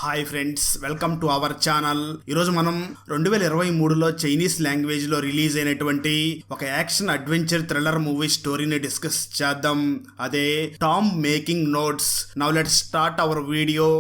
Hi friends, welcome to our channel. ఈరోజు మనం 2023లో Chinese language లో రిలీజ్ అయినటువంటి ఒక యాక్షన్ అడ్వెంచర్ థ్రిల్లర్ మూవీ స్టోరీని డిస్కస్ చేద్దాం. అదే Tom making notes. Now let's start our video.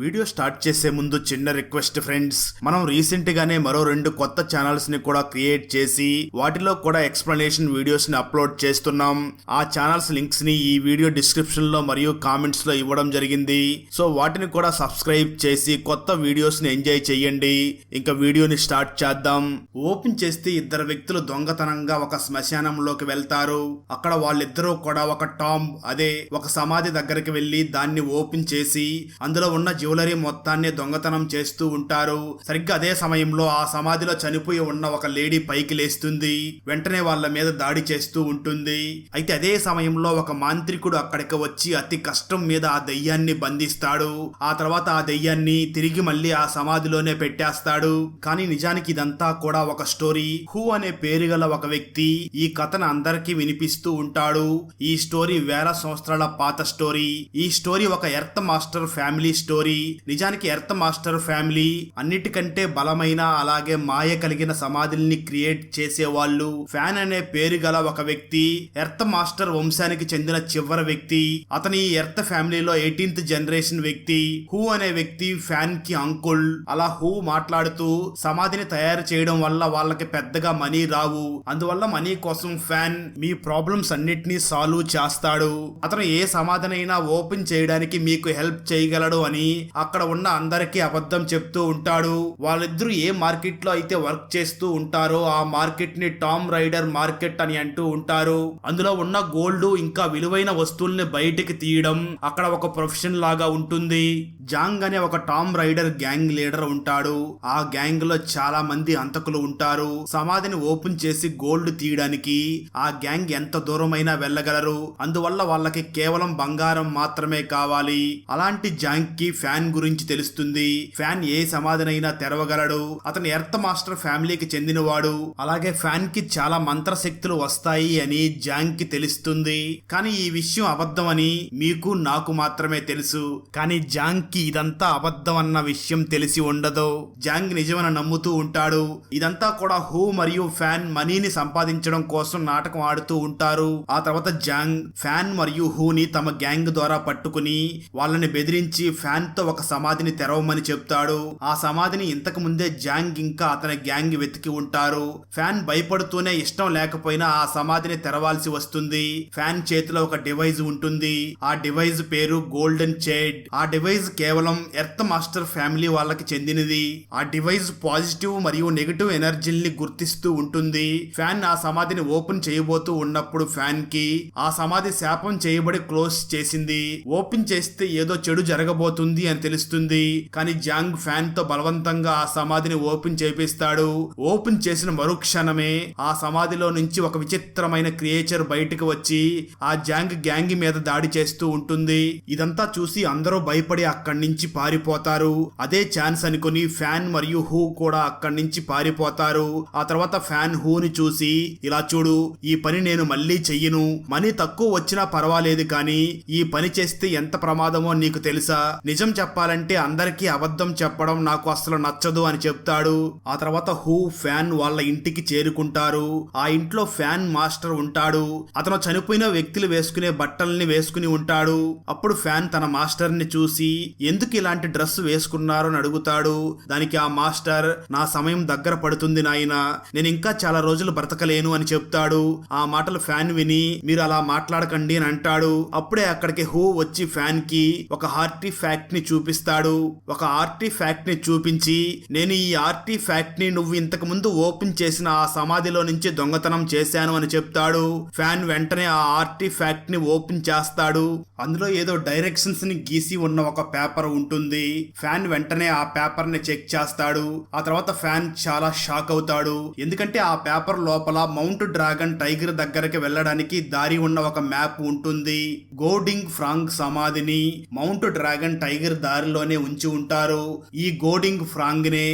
Video start చేసే ముందు చిన్న రిక్వెస్ట్ ఫ్రెండ్స్, మనం రీసెంట్ గానే మరో 2 కొత్త ఛానల్స్ ని కూడా క్రియేట్ చేసి వాటిలో కూడా ఎక్స్ప్లెనేషన్ వీడియోస్ ని అప్లోడ్ చేస్తున్నాం. ఆ ఛానల్స్ లింక్స్ ని ఈ వీడియో డిస్క్రిప్షన్ లో మరియు కామెంట్స్ లో ఇవ్వడం జరిగింది. సో వాటిని కూడా సబ్స్క్రైబ్ చేసి కొత్త వీడియోస్ ని ఎంజాయ్ చేయండి. ఇంకా వీడియోని స్టార్ట్ చేద్దాం. ఓపెన్ చేస్తే 2 వ్యక్తులు దొంగతనంగా ఒక శ్మశానంలోకి వెళ్తారు. అక్కడ వాళ్ళిద్దరూ కూడా ఒక టామ్ అదే ఒక సమాధి దగ్గరికి వెళ్లి దాన్ని ఓపెన్ చేసి అందులో ఉన్న జ్యువెలరీ మొత్తాన్ని దొంగతనం చేస్తూ ఉంటారు. సరిగ్గా అదే సమయంలో ఆ సమాధిలో చనిపోయి ఉన్న ఒక లేడీ పైకి లేస్తుంది. వెంటనే వాళ్ళ మీద దాడి చేస్తూ ఉంటుంది. అయితే అదే సమయంలో ఒక మాంత్రికుడు అక్కడికి వచ్చి అతి కష్టం మీద ఆ దెయ్యాన్ని బంధిస్తాడు. ఆ తర్వాత ఆ దెయ్యాన్ని తిరిగి మళ్ళీ ఆ సమాధిలోనే పెట్టేస్తాడు. కానీ నిజానికి ఇదంతా కూడా ఒక స్టోరీ. హూ అనే పేరు గల ఒక వ్యక్తి ఈ కథను అందరికీ వినిపిస్తూ ఉంటాడు. ఈ స్టోరీ వేల సంవత్సరాల పాత స్టోరీ. ఈ స్టోరీ ఒక ఎర్త్ మాస్టర్ ఫ్యామిలీ స్టోరీ. నిజానికి ఎర్త్ మాస్టర్ ఫ్యామిలీ అన్నిటికంటే బలమైన అలాగే మాయ కలిగిన సమాధుల్ని క్రియేట్ చేసేవాళ్ళు. ఫ్యాన్ అనే పేరు గల ఒక వ్యక్తి ఎర్త్ మాస్టర్ వంశానికి చెందిన చివరి వ్యక్తి. అతని ఎర్త్ ఫ్యామిలీలో 18th జనరేషన్ వ్యక్తి. హూ అనే వ్యక్తి ఫ్యాన్ కి అంకుల్. అలా హూ మాట్లాడుతూ సమాధిని తయారు చేయడం వల్ల వాళ్ళకి పెద్దగా మనీ రావు, అందువల్ల మనీ కోసం ఫ్యాన్ మీ ప్రాబ్లమ్స్ అన్నిటినీ సాల్వ్ చేస్తాడు. అతను ఏ సమాధినైనా ఓపెన్ చేయడానికి మీకు హెల్ప్ చేయగలడు అని అక్కడ ఉన్న అందరికీ అబద్ధం చెప్తూ ఉంటాడు. వాళ్ళిద్దరూ ఏ మార్కెట్ లో అయితే వర్క్ చేస్తూ ఉంటారో ఆ మార్కెట్ ని టామ్ రైడర్ మార్కెట్ అని అంటూ ఉంటారు. అందులో ఉన్న గోల్డ్ ఇంకా విలువైన వస్తువుల్ని బయటికి తీయడం అక్కడ ఒక ప్రొఫెషన్ లాగా ఉంటుంది. జాంగ్ అనే ఒక టామ్ రైడర్ గ్యాంగ్ లీడర్ ఉంటాడు. ఆ గ్యాంగ్ లో చాలా మంది అంతకులు ఉంటారు. సమాధిని ఓపెన్ చేసి గోల్డ్ తీయడానికి ఆ గ్యాంగ్ ఎంత దూరమైనా వెళ్ళగలరు. అందువల్ల వాళ్ళకి కేవలం బంగారం మాత్రమే కావాలి. అలాంటి జాంగ్ కి ఫ్యాన్ గురించి తెలుస్తుంది. ఫ్యాన్ ఏ సమాధినైనా తెరవగలడు. అతను ఎర్త్ మాస్టర్ ఫ్యామిలీకి చెందినవాడు. అలాగే ఫ్యాన్ కి చాలా మంత్రశక్తులు వస్తాయి అని జాంగ్ కి తెలుస్తుంది. కానీ ఈ విషయం అబద్ధం అని మీకు నాకు మాత్రమే తెలుసు. కానీ జాంగ్ కి ఇదంతా అబద్ధం అన్న విషయం తెలిసి ఉండదు. జాంగ్ నిజమని నమ్ముతూ ఉంటాడు. ఇదంతా కూడా హూ మరియు ఫ్యాన్ మనీని సంపాదించడం కోసం నాటకం ఆడుతూ ఉంటారు. ఆ తర్వాత జాంగ్ ఫ్యాన్ మరియు హూని తమ గ్యాంగ్ ద్వారా పట్టుకుని వాళ్ళని బెదిరించి ఫ్యాన్ తో ఒక సమాధిని తెరవమని చెప్తాడు. ఆ సమాధిని ఇంతకు ముందే జాంగ్ ఇంకా అతని గ్యాంగ్ వెతికి ఉంటారు. ఫ్యాన్ భయపడుతూనే ఇష్టం లేకపోయినా ఆ సమాధిని తెరవాల్సి వస్తుంది. ఫ్యాన్ చేతిలో ఒక డివైజ్ ఉంటుంది. ఆ డివైజ్ పేరు గోల్డెన్ చైడ్. ఆ డివైజ్ కేవలం ఎర్త్ మాస్టర్ ఫ్యామిలీ వాళ్ళకి చెందినది. ఆ డివైజ్ పాజిటివ్ మరియు నెగటివ్ ఎనర్జీల్ని గుర్తిస్తూ ఉంటుంది. ఫ్యాన్ ఆ సమాధిని ఓపెన్ చేయబోతూ ఉన్నప్పుడు ఫ్యాన్ కి ఆ సమాధి శాపం చేయబడి క్లోజ్ చేసింది. ఓపెన్ చేస్తే ఏదో చెడు జరగబోతుంది అని తెలుస్తుంది. కానీ జాంగ్ ఫ్యాన్ తో బలవంతంగా ఆ సమాధిని ఓపెన్ చేపిస్తాడు. ఓపెన్ చేసిన మరుక్షణమే ఆ సమాధిలో నుంచి ఒక విచిత్రమైన క్రియేచర్ బయటకు వచ్చి ఆ జాంగ్ గ్యాంగ్ మీద దాడి చేస్తూ ఉంటుంది. ఇదంతా చూసి అందరూ భయపడి అక్కడి నుంచి పారిపోతారు. అదే ఛాన్స్ అనుకుని ఫ్యాన్ మరియు హూ కూడా అక్కడి నుంచి పారిపోతారు. ఆ తర్వాత ఫ్యాన్ హూని చూసి, ఇలా చూడు, ఈ పని నేను మళ్ళీ చెయ్యను. మనీ తక్కువ వచ్చినా పర్వాలేదు, కానీ ఈ పని చేస్తే ఎంత ప్రమాదమో నీకు తెలుసా? నిజం చెప్పాలంటే అందరికీ అబద్ధం చెప్పడం నాకు అసలు నచ్చదు అని చెప్తాడు. ఆ తర్వాత హూ ఫ్యాన్ వాళ్ళ ఇంటికి చేరుకుంటారు. ఆ ఇంట్లో ఫ్యాన్ మాస్టర్ ఉంటాడు. అతను చనిపోయిన వ్యక్తులు వేసుకునే బట్టల్ని వేసుకుని ఉంటాడు. అప్పుడు ఫ్యాన్ తన మాస్టర్ ని చూసి ఎందుకు ఇలాంటి డ్రెస్ వేసుకున్నారు అని అడుగుతాడు. దానికి ఆ మాస్టర్, నా సమయం దగ్గర పడుతుంది నాయనా, నేను ఇంకా చాలా రోజులు బ్రతకలేను అని చెప్తాడు. ఆ మాటలు ఫ్యాన్ విని, మీరు అలా మాట్లాడకండి అని అంటాడు. అప్పుడే అక్కడికి హూ వచ్చి ఫ్యాన్ కి ఒక ఆర్టీ ఫ్యాక్ట్ ని చూపిస్తాడు. ఒక ఆర్టీ ఫ్యాక్ట్ ని చూపించి, నేను ఈ ఆర్టీ ఫ్యాక్ట్ ని నువ్వు ఇంతకు ముందు ఓపెన్ చేసిన ఆ సమాధిలో నుంచి దొంగతనం చేశాను అని చెప్తాడు. ఫ్యాన్ వెంటనే ఆ ఆర్టీ ఫ్యాక్ట్ ని ఓపెన్ చేస్తాడు. అందులో ఏదో డైరెక్షన్స్ ని గీసి ఉన్న ఒక పేపర్ ఉంటుంది. ఫ్యాన్ వెంటనే ఆ పేపర్ ని చెక్ చేస్తాడు. ఆ తర్వాత ఫ్యాన్ చాలా షాక్ అవుతాడు. ఎందుకంటే ఆ పేపర్ లోపల మౌంట్ డ్రాగన్ టైగర్ దగ్గరికి వెళ్ళడానికి దారి ఉన్న ఒక మ్యాప్ ఉంటుంది. గోడింగ్ ఫ్రాంక్ సమాధిని మౌంట్ డ్రాగన్ టైగర్ దారిలోనే ఉంచి ఉంటారు. ఈ గోడింగ్ ఫ్రాంగ్ నే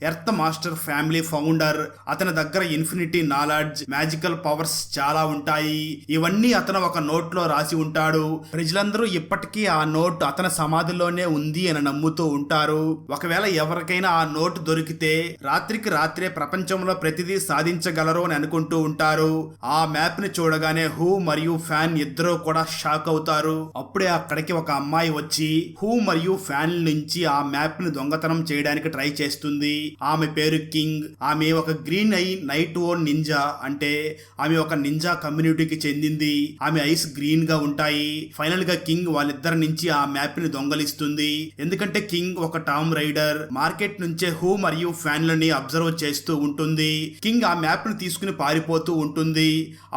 ఎర్త్ మాస్టర్ ఫ్యామిలీ ఫౌండర్. అతని దగ్గర ఇన్ఫినిటీ నాలెడ్జ్, మ్యాజికల్ పవర్స్ చాలా ఉంటాయి. ఇవన్నీ అతను ఒక నోట్ లో రాసి ఉంటాడు. ప్రజలందరూ ఇప్పటికీ ఆ నోట్ అతని సమాధిలోనే ఉంది అని నమ్ముతూ ఉంటారు. ఒకవేళ ఎవరికైనా ఆ నోట్ దొరికితే రాత్రికి రాత్రే ప్రపంచంలో ప్రతిదీ సాధించగలరు అని అనుకుంటూ ఉంటారు. ఆ మ్యాప్ ని చూడగానే హూ మరియు ఫ్యాన్ ఇద్దరూ కూడా షాక్ అవుతారు. అప్పుడే అక్కడికి ఒక అమ్మాయి వచ్చి హూ మరియు ఫ్యాన్ నుంచి ఆ మ్యాప్ ని దొంగతనం చేయడానికి ట్రై చేస్తుంది. ఆమె పేరు కింగ్. ఆమె ఒక green I night own ninja, అంటే ఆమె ఒక నింజా కమ్యూనిటీకి చెందింది. ఆమె ఐస్ గ్రీన్ గా ఉంటాయి. ఫైనల్ గా కింగ్ వాళ్ళిద్దరి నుంచి ఆ మ్యాప్ ని దొంగలిస్తుంది. ఎందుకంటే కింగ్ ఒక టామ్ రైడర్. మార్కెట్ నుంచే హూ మరియు ఫ్యాన్లని అబ్జర్వ్ చేస్తూ ఉంటుంది. కింగ్ ఆ మ్యాప్ ని తీసుకుని పారిపోతూ ఉంటుంది.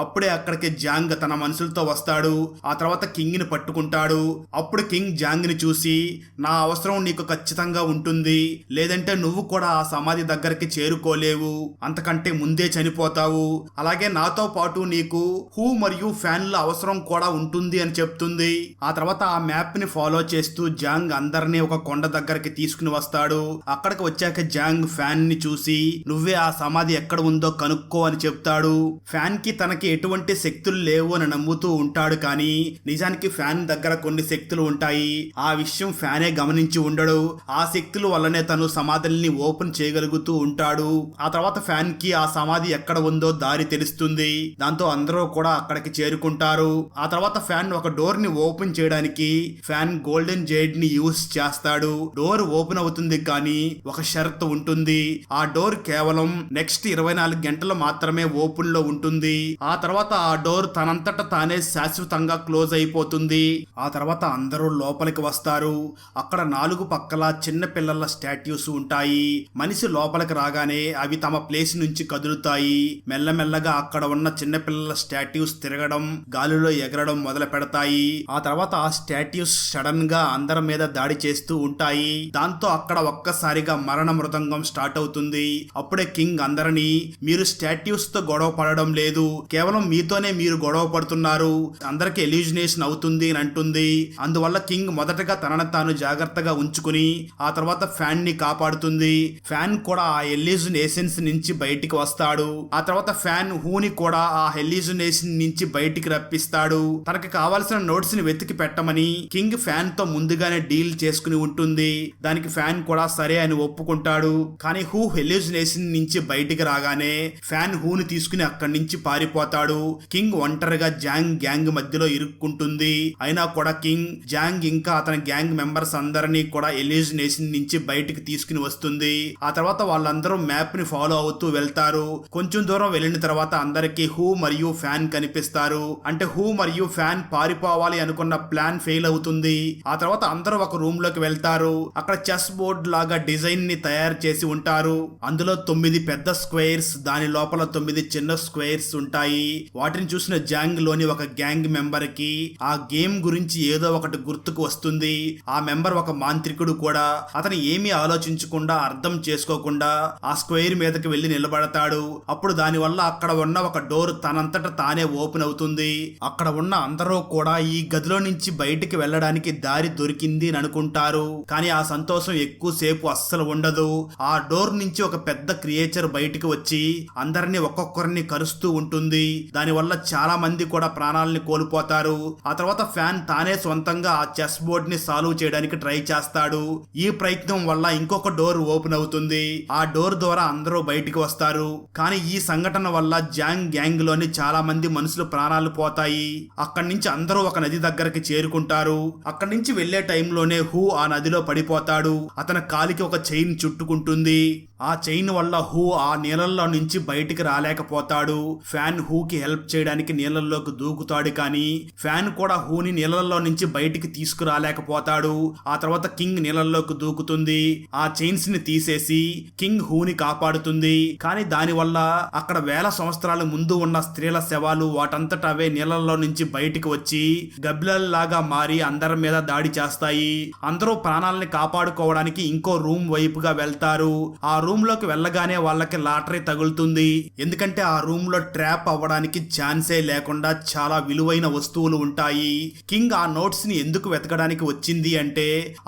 అప్పుడే అక్కడికి జాంగ్ తన మనుషులతో వస్తాడు. ఆ తర్వాత కింగ్ ని పట్టుకుంటాడు. అప్పుడు కింగ్ జాంగ్ ని చూసి, నా అవసరం నీకు ఖచ్చితంగా ఉంటుంది, లేదంటే నువ్వు కూడా ఆ సమాధి దగ్గరికి చేరుకోలేవు, అంతకంటే ముందే చనిపోతావు. అలాగే నాతో పాటు నీకు హూ మరియు ఫ్యాన్ల అవసరం కూడా ఉంటుంది అని చెప్తుంది. ఆ తర్వాత ఆ మ్యాప్ ని ఫాలో చేస్తూ జాంగ్ అందరినీ ఒక కొండ దగ్గరికి తీసుకుని వస్తాడు. అక్కడికి వచ్చాక జాంగ్ ఫ్యాన్ ని చూసి, నువ్వే ఆ సమాధి ఎక్కడ ఉందో కనుక్కో అని చెప్తాడు. ఫ్యాన్ కి తనకి ఎటువంటి శక్తులు లేవు అని నమ్ముతూ ఉంటాడు. కానీ నిజానికి ఫ్యాన్ దగ్గర కొన్ని శక్తులు ఉంటాయి. ఆ విషయం ఫ్యానే గమనించి ఉండడు. ఆ శక్తుల వల్లనే తను సమాధుల్ని ఓపెన్ చేయగలుగుతూ ఉంటాడు. ఆ తర్వాత ఫ్యాన్ కి ఆ సమాధి ఎక్కడ ఉందో దారి తెలుస్తుంది. దాంతో అందరూ కూడా అక్కడికి చేరుకుంటారు. ఆ తర్వాత ఫ్యాన్ ఒక డోర్ ని ఓపెన్ చేయడానికి ఫ్యాన్ గోల్డెన్ జైడ్ ని యూస్ చేస్తాడు. డోర్ ఓపెన్ అవుతుంది, కానీ ఒక షరతు ఉంటుంది. ఆ డోర్ కేవలం నెక్స్ట్ 24 గంటలు మాత్రమే ఓపెన్ లో ఉంటుంది. ఆ తర్వాత ఆ డోర్ తనంతట తానే శాశ్వతంగా క్లోజ్ అయిపోతుంది. ఆ తర్వాత అందరూ లోపలికి వస్తారు. అక్కడ 4 పక్కల చిన్న పిల్లల స్టాట్యూస్ ఉంటాయి. మనిషి లోపలికి రాగానే అవి తమ ప్లేస్ నుంచి కదులుతాయి. మెల్లమెల్లగా అక్కడ ఉన్న చిన్న పిల్లల స్టాట్యూస్ తిరగడం, గాలిలో ఎగరడం మొదలు పెడతాయి. ఆ తర్వాత ఆ స్టాట్యూస్ సడన్ గా అందరి మీద దాడి చేస్తూ ఉంటాయి. దాంతో అక్కడ ఒక్కసారిగా మరణ మృదంగం స్టార్ట్ అవుతుంది. అప్పుడే కింగ్ అందరినీ, మీరు స్టాట్యూస్ తో గొడవ పడడం లేదు, కేవలం మీతోనే మీరు గొడవ పడుతున్నారు, అందరికి ఎల్యూజినేషన్ అవుతుంది అని అంటుంది. అందువల్ల కింగ్ మొదటగా తనను తాను జాగ్రత్తగా ఉంచుకుని ఆ తర్వాత ఫ్యాన్ ని కాపాడుతుంది. ఫ్యాన్ కూడా ఆ ఎల్యూజినేషన్స్ నుంచి బయటికి వస్తాడు. ఆ తర్వాత ఫ్యాన్ హూని కూడా ఆ ఎల్యూజినేషన్ నుంచి బయటికి రప్పిస్తాడు. తనకి కావాల్సిన నోట్స్ ని వెతికి పెట్టమని కింగ్ ఫ్యాన్ తో ముందుగానే డీల్ చేసుకుని ఉంటుంది. దానికి ఫ్యాన్ కూడా సరే అని ఒప్పుకుంటాడు. కానీ హూ ఎల్యూజినేషన్ నుంచి బయటికి రాగానే ఫ్యాన్ హూని తీసుకుని అక్కడి నుంచి పారిపోతాడు. కింగ్ ఒంటరిగా జాంగ్ గ్యాంగ్ మధ్యలో ఇరుక్కుంటుంది. అయినా కూడా కింగ్, జాంగ్ ఇంకా అతని గ్యాంగ్ మెంబర్స్ అందరినీ కూడా ఎల్యూజినేషన్ నుంచి బయటికి తీసుకుని వస్తుంది. ఆ తర్వాత వాళ్ళందరూ మ్యాప్ ని ఫాలో అవుతూ వెళ్తారు. కొంచెం దూరం వెళ్ళిన తర్వాత అందరికీ హూ మరియు ఫ్యాన్ కనిపిస్తారు. అంటే హూ మరియు ఫ్యాన్ పారిపోవాలి అనుకున్న ప్లాన్ ఫెయిల్ అవుతుంది. ఆ తర్వాత అందరూ ఒక రూమ్ లోకి వెళ్తారు. అక్కడ చెస్ బోర్డ్ లాగా డిజైన్ ని తయారు చేసి ఉంటారు. అందులో 9 పెద్ద స్క్వేర్స్, దాని లోపల 9 చిన్న స్క్వేర్స్ ఉంటాయి. వాటిని చూసిన జాంగ్ లోని ఒక గ్యాంగ్ మెంబర్ కి ఆ గేమ్ గురించి ఏదో ఒకటి గుర్తుకు వస్తుంది. ఆ మెంబర్ ఒక మాంత్రికుడు కూడా. అతను ఏమీ ఆలోచించకుండా, అర్థం చేసుకోకుండా ఆ స్క్వేర్ మీదకి వెళ్లి నిలబడతాడు. అప్పుడు దాని వల్ల అక్కడ ఉన్న ఒక డోర్ తనంతట తానే ఓపెన్ అవుతుంది. అక్కడ ఉన్న అందరూ కూడా ఈ గదిలో నుంచి బయటికి వెళ్ళడానికి దారి దొరికింది అని అనుకుంటారు. కానీ ఆ సంతోషం ఎక్కువసేపు అస్సలు ఉండదు. ఆ డోర్ నుంచి ఒక పెద్ద క్రియేచర్ బయటికి వచ్చి అందరినీ ఒక్కొక్కరిని కరుస్తూ ఉంటుంది. దానివల్ల చాలా మంది కూడా ప్రాణాలని కోల్పోతారు. ఆ తర్వాత ఫ్యాన్ తానే సొంతంగా ఆ చెస్ బోర్డ్ ని సాల్వ్ చేయడానికి ట్రై చేస్తాడు. ఈ ప్రయత్నం వల్ల ఇంకొక డోర్ ఓపెన్ అవుతుంది. ఆ డోర్ ద్వారా అందరూ బయటికి వస్తారు. కానీ ఈ సంఘటన వల్ల జాంగ్ గ్యాంగ్ లోని చాలా మంది మనుషులు ప్రాణాలు పోతాయి. అక్కడి నుంచి అందరూ ఒక నది దగ్గరికి చేరుకుంటారు. అక్కడి నుంచి వెళ్లే టైంలోనే హూ ఆ నదిలో పడిపోతాడు. అతని కాలికి ఒక చైన్ చుట్టుకుంటుంది. ఆ చైన్ వల్ల హూ ఆ నీళ్ళల్లో నుంచి బయటికి రాలేకపోతాడు. ఫ్యాన్ హూకి హెల్ప్ చేయడానికి నీళ్ళల్లోకి దూకుతాడు. కానీ ఫ్యాన్ కూడా హూని నీళ్ళల్లో నుంచి బయటికి తీసుకురాలేకపోతాడు. ఆ తర్వాత కింగ్ నీళ్ళల్లోకి దూకుతుంది. ఆ చైన్స్ ని తీసేసి కింగ్ హూని కాపాడుతుంది. కానీ దానివల్ల అక్కడ వేల సంవత్సరాల ముందు ఉన్న స్త్రీల శవాలు వాటంతట అవే నీళ్ళల్లో నుంచి బయటికి వచ్చి గబ్బిలాగా మారి అందరి మీద దాడి చేస్తాయి. అందరూ ప్రాణాలని కాపాడుకోవడానికి ఇంకో రూమ్ వైపుగా వెళ్తారు. ఆ రూమ్ లోకి వెళ్ళగానే వాళ్ళకి లాటరీ తగులుతుంది. ఎందుకంటే ఆ రూమ్ లో ట్రాప్ అవ్వడానికి ఛాన్సే లేకుండా చాలా విలువైన వస్తువులు ఉంటాయి. కింగ్ ఆ నోట్స్ ని ఎందుకు వెతకడానికి వచ్చింది అంటే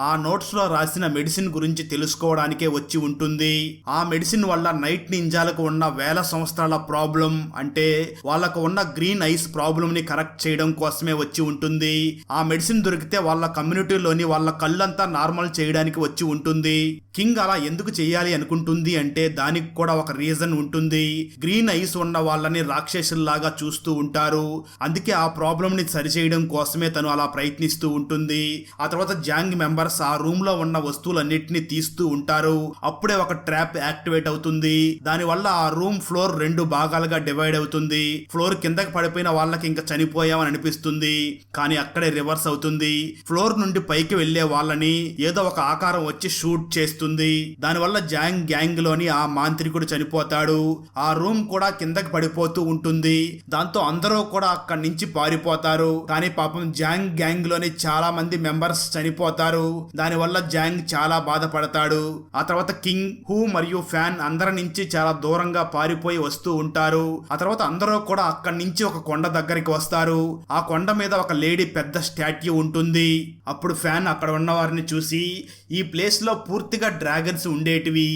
ఆ నోట్స్ లో రాసిన మెడిసిన్ గురించి తెలుసుకోవడానికే వచ్చి ఉంటుంది. ఆ మెడిసిన్ వల్ల నైట్ నింజాలకు ఉన్న వేల సంవత్సరాల ప్రాబ్లం, అంటే వాళ్ళకు ఉన్న గ్రీన్ ఐస్ ప్రాబ్లం ని కరెక్ట్ చేయడం కోసమే వచ్చి ఉంటుంది. ఆ మెడిసిన్ దొరికితే వాళ్ళ కమ్యూనిటీలోని వాళ్ళ కళ్ళంతా నార్మల్ చేయడానికి వచ్చి ఉంటుంది. కింగ్ అలా ఎందుకు చేయాలి అనుకుంటుంది అంటే దానికి కూడా ఒక రీజన్ ఉంటుంది. గ్రీన్ ఐస్ ఉన్న వాళ్ళని రాక్షసుల్లాగా చూస్తూ ఉంటారు. అందుకే ఆ ప్రాబ్లం ని సరిచేయడం కోసమే తను అలా ప్రయత్నిస్తూ ఉంటుంది. ఆ తర్వాత జాంగ్ మెంబర్స్ ఆ రూమ్ లో ఉన్న వస్తువులన్నిటిని తీస్తూ ఉంటారు. అప్పుడే ఒక ట్రాప్ యాక్టివేట్ అవుతుంది. దానివల్ల ఆ రూమ్ ఫ్లోర్ 2 భాగాలుగా డివైడ్ అవుతుంది. ఫ్లోర్ కిందకి పడిపోయిన వాళ్ళకి ఇంకా చనిపోయామని అనిపిస్తుంది. కానీ అక్కడే రివర్స్ అవుతుంది. ఫ్లోర్ నుండి పైకి వెళ్లే వాళ్ళని ఏదో ఒక ఆకారం వచ్చి షూట్ చేస్తుంది. దానివల్ల జాంగ్ గ్యాంగ్ లోని ఆ మాంత్రికుడు చనిపోతాడు. ఆ రూమ్ కూడా కిందకి పడిపోతూ ఉంటుంది. దాంతో అందరూ కూడా అక్కడి నుంచి పారిపోతారు. కానీ పాపం జాంగ్ గ్యాంగ్ లోని చాలా మంది మెంబర్స్ చనిపోతారు. దానివల్ల జాంగ్ చాలా బాధపడతాడు. ఆ తర్వాత కింగ్, హూ మరియు ఫ్యాన్ అందరి నుంచి చాలా దూరంగా పారిపోయి వస్తూ ఉంటారు. ఆ తర్వాత అందరూ కూడా అక్కడి నుంచి ఒక కొండ దగ్గరికి వస్తారు. ఆ కొండ మీద ఒక లేడీ పెద్ద స్టాట్యూ ఉంటుంది. అప్పుడు ఫ్యాన్ అక్కడ ఉన్న వారిని చూసి, ఈ ప్లేస్ లో పూర్తిగా డ్రాగన్స్ ఉండేటివి.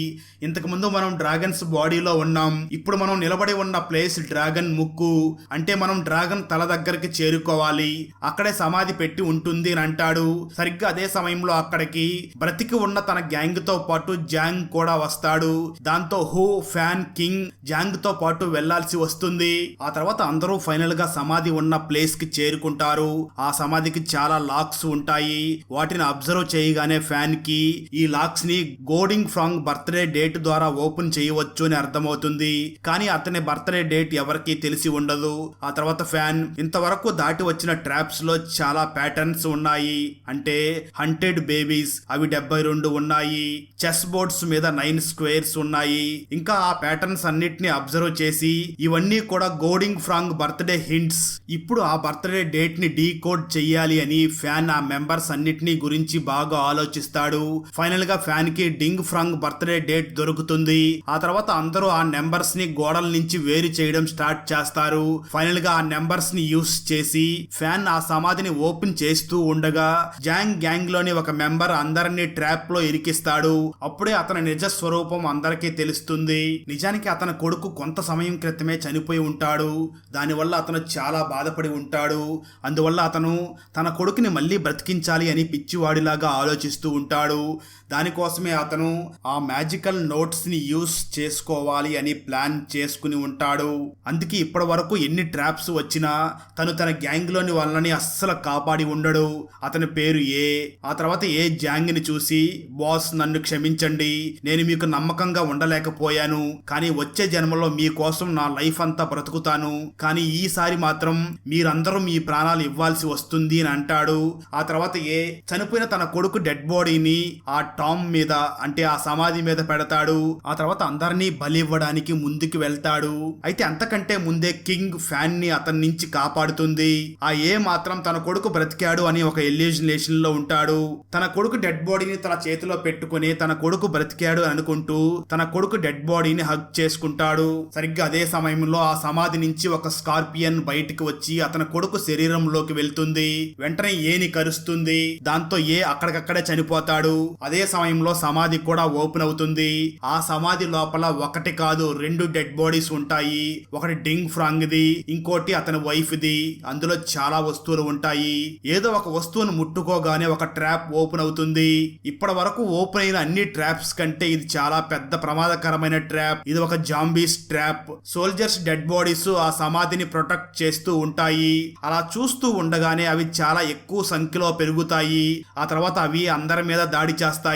ఇంతకు ముందు మనం డ్రాగన్స్ బాడీలో ఉన్నాం. ఇప్పుడు మనం నిలబడి ఉన్న ప్లేస్ డ్రాగన్ ముక్కు, అంటే మనం డ్రాగన్ తల దగ్గరికి చేరుకోవాలి. అక్కడే సమాధి పెట్టి ఉంటుంది అని అంటాడు. సరిగ్గా అదే సమయంలో అక్కడికి బ్రతికి ఉన్న తన గ్యాంగ్ తో పాటు జాంగ్ కూడా వస్తాడు. దాంతో హూ, ఫ్యాన్, కింగ్ జాంగ్ తో పాటు వెళ్లాల్సి వస్తుంది. ఆ తర్వాత అందరూ ఫైనల్ గా సమాధి ఉన్న ప్లేస్ కి చేరుకుంటారు. ఆ సమాధికి చాలా లాక్స్ ఉంటాయి. వాటిని అబ్జర్వ్ చేయగానే ఫ్యాన్ కి ఈ లాక్స్ ని గోడింగ్ ఫ్రాంగ్ బర్త్డే డేట్ ద్వారా ఓపెన్ చేయవచ్చు అని అర్థమవుతుంది. కానీ అతని బర్త్డే డేట్ ఎవరికీ తెలిసి ఉండదు. ఆ తర్వాత ఫ్యాన్ ఇంతవరకు దాటి వచ్చిన ట్రాప్స్ లో చాలా ప్యాటర్న్స్ ఉన్నాయి. అంటే హంటెడ్ బేబీస్ అవి 72 ఉన్నాయి. చెస్ బోర్డ్స్ మీద 9 స్క్వేర్స్ ఉన్నాయి. ఇంకా ఆ ప్యాటర్న్స్ అన్నిటిని అబ్జర్వ్ చేసి ఇవన్నీ కూడా గోడింగ్ ఫ్రాంగ్ బర్త్డే హింట్స్. ఇప్పుడు ఆ బర్త్డే డేట్ ని డీకోడ్ చెయ్యాలి అని ఫ్యాన్ ఆ మెంబర్స్ అన్నిటిని గురించి బాగా ఆలోచిస్తాడు. ఫైనల్ గా ఫ్యాన్ కి డింగ్ ఫ్రాంగ్ బర్త్డే డేట్ దొరుకుతుంది. ఆ తర్వాత అందరూ ఆ నెంబర్స్ ని గోడల నుంచి వేరు చేయడం స్టార్ట్ చేస్తారు. ఫైనల్ గా ఆ నెంబర్స్ ని యూస్ చేసి ఫ్యాన్ ఆ సమాధిని ఓపెన్ చేస్తూ ఉండగా జాంగ్ గ్యాంగ్ లోని ఒక మెంబర్ అందరినీ ట్రాప్ లో ఇరికిస్తాడు. అప్పుడే అతని నిజ స్వరూపం అందరికీ తెలుస్తుంది. నిజానికి అతని కొడుకు కొంత సమయం క్రితమే చనిపోయి ఉంటాడు. దానివల్ల అతను చాలా బాధపడి ఉంటాడు. అందువల్ల అతను తన కొడుకుని మళ్ళీ బ్రతికించాలి అని పిచ్చివాడిలాగా ఆలోచిస్తూ ఉంటాడు. దానికోసమే అతను ఆ మ్యాజికల్ నోట్స్ ని యూస్ చేసుకోవాలి అని ప్లాన్ చేసుకుని ఉంటాడు. అందుకే ఇప్పటి వరకు ఎన్ని ట్రాప్స్ వచ్చినా తను తన గ్యాంగ్ లోని వాళ్ళని అస్సలు కాపాడి ఉండడు. అతని పేరు ఏ. ఆ తర్వాత ఏ జాంగ్ ని చూసి, బాస్ నన్ను క్షమించండి, నేను మీకు నమ్మకంగా ఉండలేకపోయాను. కానీ వచ్చే జన్మలో మీకోసం నా లైఫ్ అంతా బ్రతుకుతాను. కానీ ఈసారి మాత్రం మీరందరూ మీ ప్రాణాలు ఇవ్వాల్సి వస్తుంది అని అంటాడు. ఆ తర్వాత ఏ చనిపోయిన తన కొడుకు డెడ్ బాడీని ఆ టామ్ మీద, అంటే ఆ సమాధి మీద పెడతాడు. ఆ తర్వాత అందరినీ బలి ఇవ్వడానికి ముందుకు వెళ్తాడు. అయితే అంతకంటే ముందే కింగ్ ఫ్యాన్ ని అతని నుంచి కాపాడుతుంది. ఆ ఏ మాత్రం తన కొడుకు బ్రతికాడు అని ఒక ఎల్యూజినేషన్ లో ఉంటాడు. తన కొడుకు డెడ్ బాడీని తన చేతిలో పెట్టుకుని తన కొడుకు బ్రతికాడు అనుకుంటూ తన కొడుకు డెడ్ బాడీని హగ్ చేసుకుంటాడు. సరిగ్గా అదే సమయంలో ఆ సమాధి నుంచి ఒక స్కార్పియన్ బయటికి వచ్చి అతని కొడుకు శరీరంలోకి వెళ్తుంది. వెంటనే ఏని కరుస్తుంది. దాంతో ఏ అక్కడికక్కడే చనిపోతాడు. అదే సమయంలో సమాధి కూడా ఓపెన్ అవుతుంది. ఆ సమాధి లోపల ఒకటి కాదు 2 డెడ్ బాడీస్ ఉంటాయి. ఒకటి డింగ్ ఫ్రాంగ్ ది, ఇంకోటి అతని వైఫ్ ది. అందులో చాలా వస్తువులు ఉంటాయి. ఏదో ఒక వస్తువును ముట్టుకోగానే ఒక ట్రాప్ ఓపెన్ అవుతుంది. ఇప్పటి వరకు ఓపెన్ అయిన అన్ని ట్రాప్స్ కంటే ఇది చాలా పెద్ద ప్రమాదకరమైన ట్రాప్. ఇది ఒక zombies trap. Soldiers dead bodies ఆ సమాధిని ప్రొటెక్ట్ చేస్తూ ఉంటాయి. అలా చూస్తూ ఉండగానే అవి చాలా ఎక్కువ సంఖ్యలో పెరుగుతాయి. ఆ తర్వాత అవి అందరి మీద దాడి చేస్తాయి.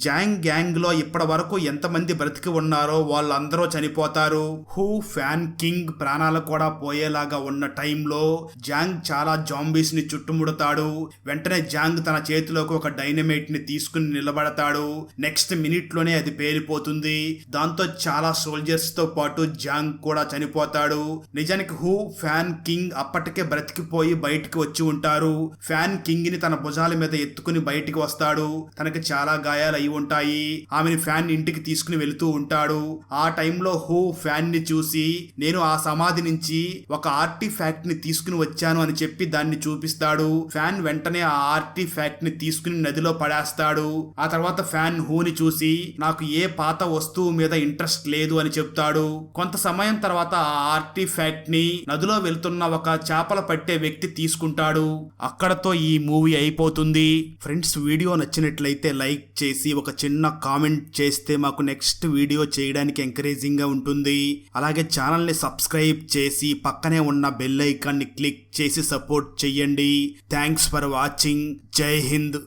జాంగ్ గ్యాంగ్ లో ఇప్పటి వరకు ఎంతమంది బ్రతికి ఉన్నారో వాళ్ళందరూ చనిపోతారు. హూ, ఫ్యాన్, కింగ్ ప్రాణాలు కూడా పోయేలాగా ఉన్న టైంలో జాంగ్ చాలా జాంబీస్ ని చుట్టుముడతాడు. వెంటనే జాంగ్ తన చేతిలోకి ఒక డైనమైట్ ని తీసుకుని నిలబడతాడు. నెక్స్ట్ మినిట్ లోనే అది పేలిపోతుంది. దాంతో చాలా సోల్జర్స్ తో పాటు జాంగ్ కూడా చనిపోతాడు. నిజానికి హూ, ఫ్యాన్, కింగ్ అప్పటికే బ్రతికిపోయి బయటికి వచ్చి ఉంటారు. ఫ్యాన్ కింగ్ ని తన భుజాల మీద ఎత్తుకుని బయటికి వస్తాడు. తనకి చాలా గాయాలు అయి ఉంటాయి. ఆమెని ఫ్యాన్ ఇంటికి తీసుకుని వెళుతూ ఉంటాడు. ఆ టైంలో హూ ఫ్యాన్ ని చూసి, నేను ఆ సమాధి నుంచి ఒక ఆర్టిఫాక్ట్ ని తీసుకుని వచ్చాను అని చెప్పి దాన్ని చూపిస్తాడు. ఫ్యాన్ వెంటనే ఆ ఆర్టిఫాక్ట్ ని తీసుకుని నదిలో పడేస్తాడు. ఆ తర్వాత ఫ్యాన్ హూని చూసి నాకు ఏ పాత వస్తువు మీద ఇంట్రెస్ట్ లేదు అని చెప్తాడు. కొంత సమయం తర్వాత ఆ ఆర్టిఫాక్ట్ ని నదిలో వెళ్తున్న ఒక చేపల పట్టే వ్యక్తి తీసుకుంటాడు. అక్కడతో ఈ మూవీ అయిపోతుంది. ఫ్రెండ్స్, వీడియో నచ్చినట్లయితే లైక్ చేసి ఒక చిన్న కామెంట్ చేస్తే మాకు నెక్స్ట్ వీడియో చేయడానికి ఎంకరేజింగ్ గా ఉంటుంది. అలాగే ఛానల్ ని సబ్స్క్రైబ్ చేసి పక్కనే ఉన్న బెల్ ఐకాన్ ని క్లిక్ చేసి సపోర్ట్ చెయ్యండి. Thanks for watching. జై హింద్.